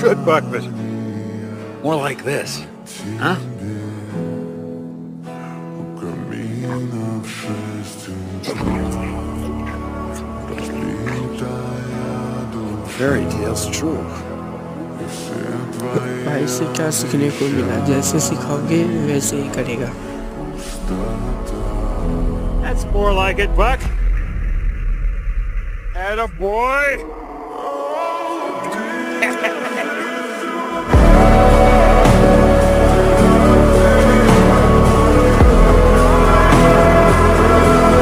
good, Buck, but more like this. Huh? Fairy tales true. भाई से क्या सीखने को मिला, जैसे सिखाओगे वैसे ही करेगा। That's more like it, Buck. Atta boy.